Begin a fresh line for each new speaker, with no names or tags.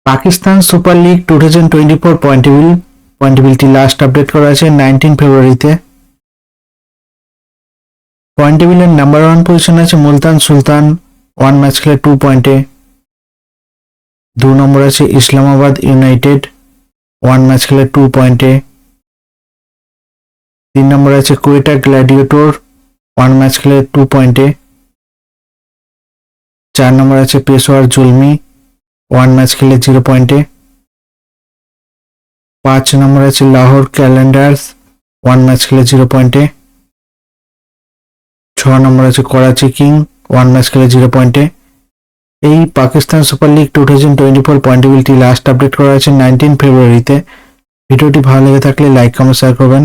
Pakistan super league 2024 পয়েন্টেবিলিটি last update করা আছে 19 ফেব্রুয়ারিতে। পয়েন্ট টেবিলের নাম্বার 1 পজিশন আছে মুলতান সুলতান, 1 ম্যাচ খেলে 2 পয়েন্টে। 2 নম্বর আছে ইসলামাবাদ ইউনাইটেড, 1 ম্যাচ খেলে 2 পয়েন্টে। 3 নম্বর আছে কোয়েটা গ্ল্যাডিয়েটর, 1 ম্যাচ খেলে 2 পয়েন্টে। 4 নম্বর আছে পেশোয়ার জুলমি, 1 ম্যাচ খেলে 0 পয়েন্টে। 5 নম্বর আছে লাহোর ক্যালেন্ডার্স, 1 ম্যাচ খেলে 0 পয়েন্টে। 6 নম্বর আছে করাচি কিং, 1 ম্যাচ খেলে 0 পয়েন্টে। এই পাকিস্তান সুপার লিগ 2024 পয়েন্টেবিলিটি লাস্ট আপডেট করা আছে 19 ফেব্রুয়ারিতে। ভিডিওটি ভালো লেগে থাকলে লাইক কমেন্ট শেয়ার করবেন।